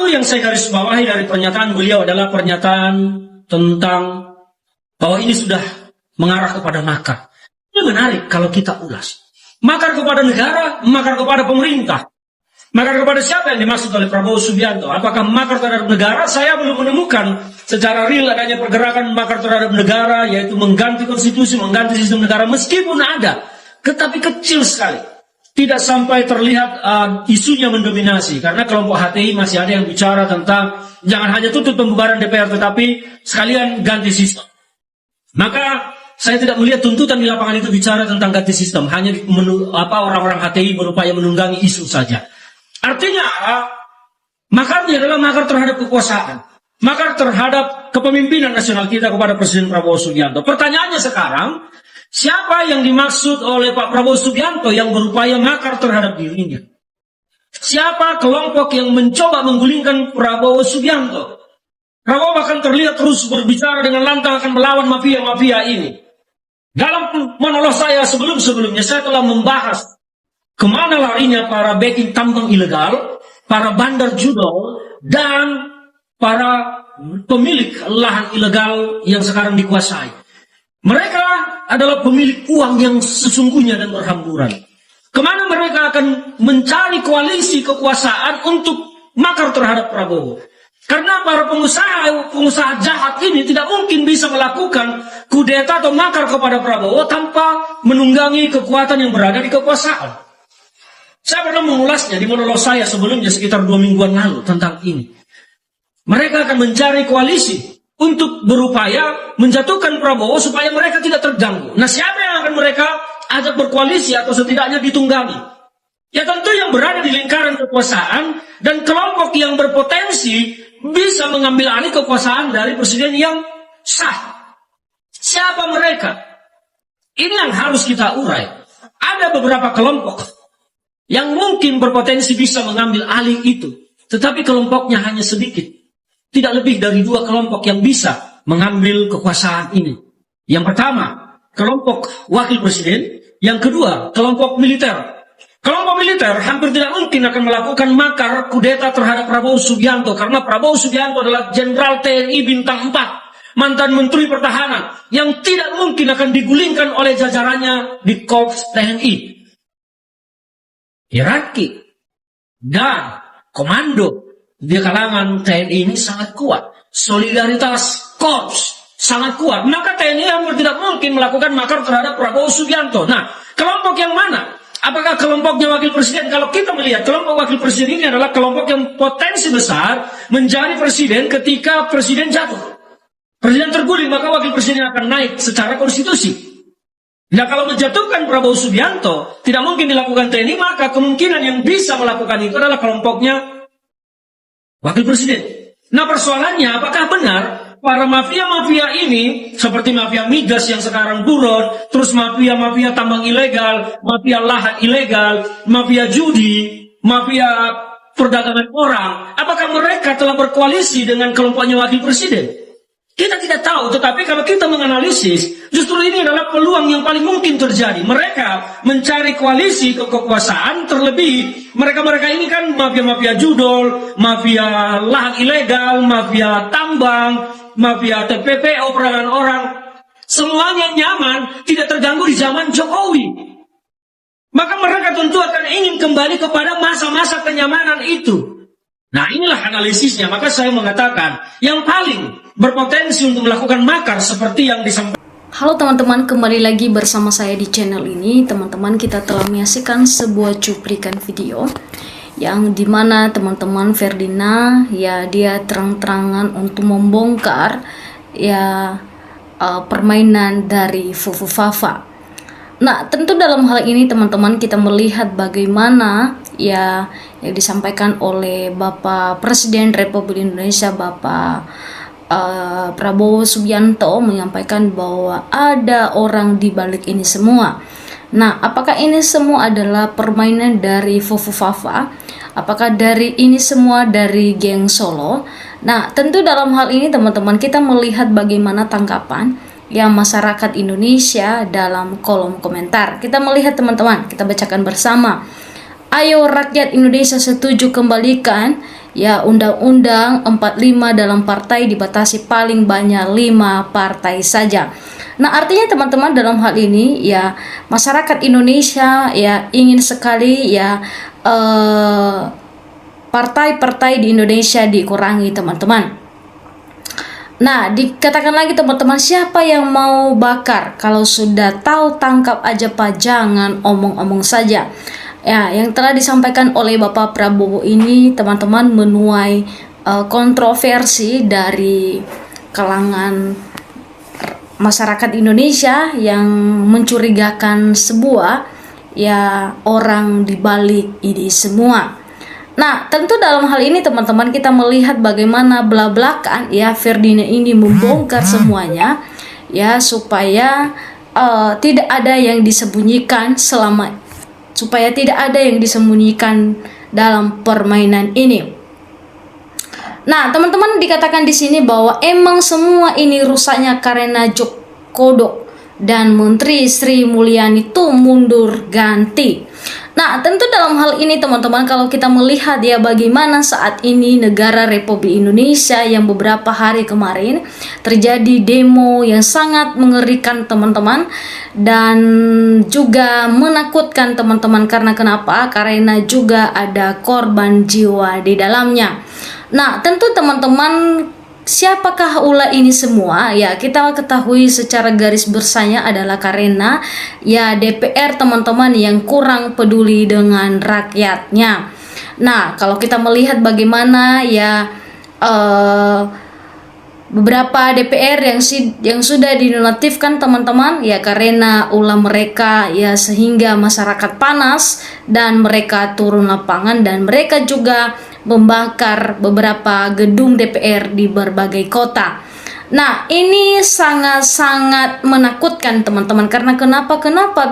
Satu yang saya garis bawahi dari pernyataan beliau adalah pernyataan tentang bahwa ini sudah mengarah kepada makar. Ini menarik kalau kita ulas. Makar kepada negara, makar kepada pemerintah. Makar kepada siapa yang dimaksud oleh Prabowo Subianto? Apakah makar terhadap negara? Saya belum menemukan secara real adanya pergerakan makar terhadap negara, yaitu mengganti konstitusi, mengganti sistem negara, meskipun ada, tetapi kecil sekali. Tidak sampai terlihat isunya mendominasi, karena kelompok HTI masih ada yang bicara tentang jangan hanya tutup pembubaran DPR, tetapi sekalian ganti sistem. Maka saya tidak melihat tuntutan di lapangan itu bicara tentang ganti sistem, hanya orang-orang HTI berupaya menunggangi isu saja. Artinya makarnya adalah makar terhadap kekuasaan, makar terhadap kepemimpinan nasional kita kepada Presiden Prabowo Subianto. Pertanyaannya sekarang, siapa yang dimaksud oleh Pak Prabowo Subianto yang berupaya makar terhadap dirinya? Siapa kelompok yang mencoba menggulingkan Prabowo Subianto? Prabowo bahkan terlihat terus berbicara dengan lantang akan melawan mafia-mafia ini. Dalam monolog saya sebelum-sebelumnya, saya telah membahas kemana larinya para backing tambang ilegal, para bandar judol, dan para pemilik lahan ilegal yang sekarang dikuasai. Mereka adalah pemilik uang yang sesungguhnya dan berhamburan. Kemana mereka akan mencari koalisi kekuasaan untuk makar terhadap Prabowo? Karena para pengusaha jahat ini tidak mungkin bisa melakukan kudeta atau makar kepada Prabowo tanpa menunggangi kekuatan yang berada di kekuasaan. Saya pernah mengulasnya di monolog saya sebelumnya sekitar 2 mingguan lalu tentang ini. Mereka akan mencari koalisi untuk berupaya menjatuhkan Prabowo supaya mereka tidak terganggu. Nah, siapa yang akan mereka ajak berkoalisi atau setidaknya ditunggangi? Ya tentu yang berada di lingkaran kekuasaan dan kelompok yang berpotensi bisa mengambil alih kekuasaan dari presiden yang sah. Siapa mereka? Ini yang harus kita urai. Ada beberapa kelompok yang mungkin berpotensi bisa mengambil alih itu, tetapi kelompoknya hanya sedikit. Tidak lebih dari 2 kelompok yang bisa mengambil kekuasaan ini. Yang pertama, kelompok wakil presiden. Yang kedua, kelompok militer. Kelompok militer hampir tidak mungkin akan melakukan makar kudeta terhadap Prabowo Subianto, karena Prabowo Subianto adalah Jenderal TNI bintang 4, mantan Menteri Pertahanan, yang tidak mungkin akan digulingkan oleh jajarannya di Korps TNI. Hierarki dan komando di kalangan TNI ini sangat kuat. Solidaritas korps sangat kuat. Maka TNI hampir tidak mungkin melakukan makar terhadap Prabowo Subianto. Nah, kelompok yang mana? Apakah kelompoknya wakil presiden? Kalau kita melihat kelompok wakil presiden ini adalah kelompok yang potensi besar menjadi presiden ketika presiden jatuh. Presiden terguling, maka wakil presiden akan naik secara konstitusi. Nah, kalau menjatuhkan Prabowo Subianto tidak mungkin dilakukan TNI, maka kemungkinan yang bisa melakukan itu adalah kelompoknya wakil presiden. Nah, persoalannya apakah benar para mafia-mafia ini seperti mafia migas yang sekarang buron, terus mafia-mafia tambang ilegal, mafia lahan ilegal, mafia judi, mafia perdagangan orang, apakah mereka telah berkoalisi dengan kelompoknya wakil presiden? Kita tidak tahu, tetapi kalau kita menganalisis, justru ini adalah peluang yang paling mungkin terjadi. Mereka mencari koalisi kekuasaan, terlebih mereka-mereka ini kan mafia-mafia judol, mafia lahan ilegal, mafia tambang, mafia TPPO, perdagangan orang. Semuanya nyaman, tidak terganggu di zaman Jokowi. Maka mereka tentu akan ingin kembali kepada masa-masa kenyamanan itu. Nah, inilah analisisnya. Maka saya mengatakan yang paling berpotensi untuk melakukan makar seperti yang disampaikan. Halo teman-teman, kembali lagi bersama saya di channel ini. Teman-teman, kita telah menyaksikan sebuah cuplikan video yang dimana teman-teman Ferdinand ya dia terang-terangan untuk membongkar ya permainan dari Fufu Fafa. Nah, tentu dalam hal ini teman-teman kita melihat bagaimana ya yang disampaikan oleh Bapak Presiden Republik Indonesia Bapak Prabowo Subianto menyampaikan bahwa ada orang di balik ini semua. Nah, apakah ini semua adalah permainan dari Fufu Fafa? Apakah dari ini semua dari geng Solo? Nah, tentu dalam hal ini teman-teman kita melihat bagaimana tanggapan yang masyarakat Indonesia dalam kolom komentar. Kita melihat teman-teman, kita bacakan bersama. Ayo rakyat Indonesia setuju kembalikan ya Undang-Undang 45 dalam partai dibatasi paling banyak 5 partai saja. Nah, artinya teman-teman dalam hal ini ya masyarakat Indonesia ya ingin sekali ya partai-partai di Indonesia dikurangi, teman-teman. Nah, dikatakan lagi teman-teman, siapa yang mau bakar? Kalau sudah tahu tangkap aja Pak, jangan omong-omong saja. Ya, yang telah disampaikan oleh Bapak Prabowo ini teman-teman menuai kontroversi dari kalangan masyarakat Indonesia yang mencurigakan sebuah ya orang di balik ini semua. Nah, tentu dalam hal ini teman-teman kita melihat bagaimana belak-belakan ya Ferdinand ini membongkar semuanya ya supaya tidak ada yang disembunyikan dalam permainan ini. Nah, teman-teman dikatakan di sini bahwa emang semua ini rusaknya karena Kodok dan Menteri Sri Mulyani itu mundur ganti. Nah, tentu dalam hal ini teman-teman kalau kita melihat ya bagaimana saat ini negara Republik Indonesia yang beberapa hari kemarin terjadi demo yang sangat mengerikan teman-teman dan juga menakutkan teman-teman. Karena kenapa? Karena juga ada korban jiwa di dalamnya. Nah, tentu teman-teman, siapakah ulah ini semua? Ya, kita ketahui secara garis besarnya adalah karena ya DPR teman-teman yang kurang peduli dengan rakyatnya. Nah, kalau kita melihat bagaimana ya beberapa DPR yang sudah dinonaktifkan teman-teman ya karena ulah mereka ya sehingga masyarakat panas dan mereka turun lapangan dan mereka juga membakar beberapa gedung DPR di berbagai kota. Nah, ini sangat-sangat menakutkan teman-teman. Karena kenapa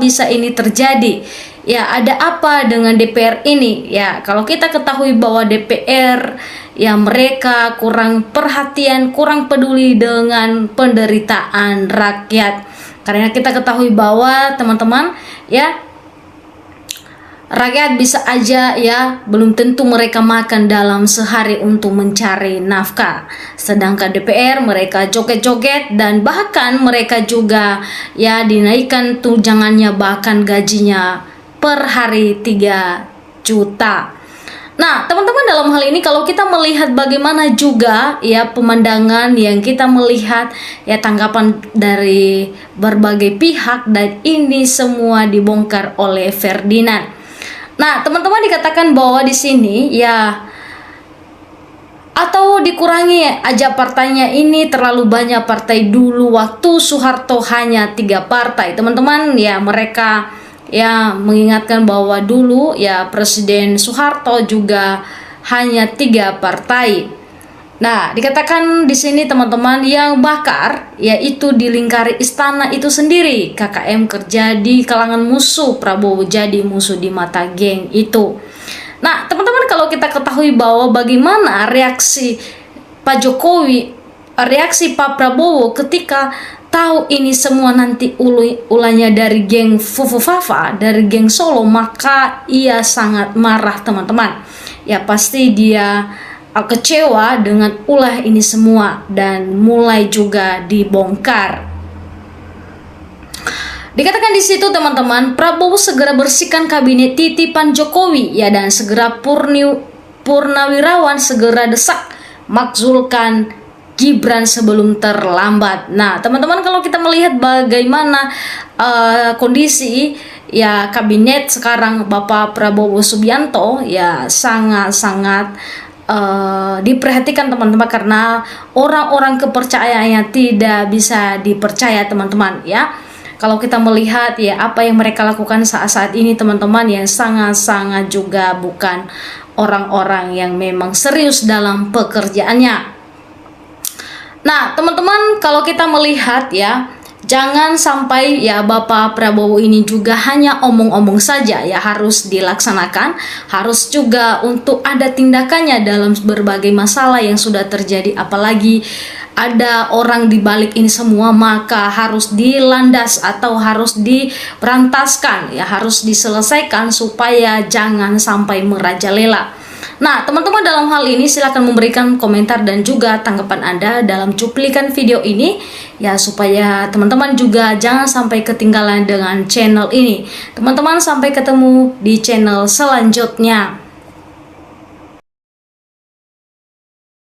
bisa ini terjadi? Ya, ada apa dengan DPR ini? Ya, kalau kita ketahui bahwa DPR ya mereka kurang perhatian, kurang peduli dengan penderitaan rakyat. Karena kita ketahui bahwa teman-teman ya rakyat bisa aja ya belum tentu mereka makan dalam sehari untuk mencari nafkah. Sedangkan DPR mereka joget-joget dan bahkan mereka juga ya dinaikkan tunjangannya bahkan gajinya per hari 3 juta. Nah, teman-teman dalam hal ini kalau kita melihat bagaimana juga ya pemandangan yang kita melihat ya tanggapan dari berbagai pihak dan ini semua dibongkar oleh Ferdinand. Nah, teman-teman dikatakan bahwa di sini ya atau dikurangi aja partainya, ini terlalu banyak partai. Dulu waktu Soeharto hanya 3 partai. Teman-teman ya mereka ya mengingatkan bahwa dulu ya Presiden Soeharto juga hanya 3 partai. Nah, dikatakan di sini teman-teman yang bakar yaitu di lingkari istana itu sendiri. KKM kerja di kalangan musuh, Prabowo jadi musuh di mata geng itu. Nah, teman-teman kalau kita ketahui bahwa bagaimana reaksi Pak Jokowi, reaksi Pak Prabowo ketika tahu ini semua nanti ulahnya dari geng Fufufafa, dari geng Solo, maka ia sangat marah teman-teman. Ya pasti dia kecewa dengan ulah ini semua dan mulai juga dibongkar. Dikatakan di situ teman-teman, Prabowo segera bersihkan kabinet titipan Jokowi ya dan segera Purnawirawan segera desak makzulkan Gibran sebelum terlambat. Nah, teman-teman kalau kita melihat bagaimana kondisi ya kabinet sekarang Bapak Prabowo Subianto ya sangat-sangat diperhatikan teman-teman karena orang-orang kepercayaannya tidak bisa dipercaya teman-teman ya. Kalau kita melihat ya apa yang mereka lakukan saat-saat ini teman-teman yang sangat-sangat juga bukan orang-orang yang memang serius dalam pekerjaannya. Nah, teman-teman kalau kita melihat ya jangan sampai ya Bapak Prabowo ini juga hanya omong-omong saja ya, harus dilaksanakan, harus juga untuk ada tindakannya dalam berbagai masalah yang sudah terjadi, apalagi ada orang di balik ini semua, maka harus dilandas atau harus diberantaskan ya, harus diselesaikan supaya jangan sampai merajalela. Nah, teman-teman dalam hal ini silakan memberikan komentar dan juga tanggapan Anda dalam cuplikan video ini ya, supaya teman-teman juga jangan sampai ketinggalan dengan channel ini. Teman-teman, sampai ketemu di channel selanjutnya.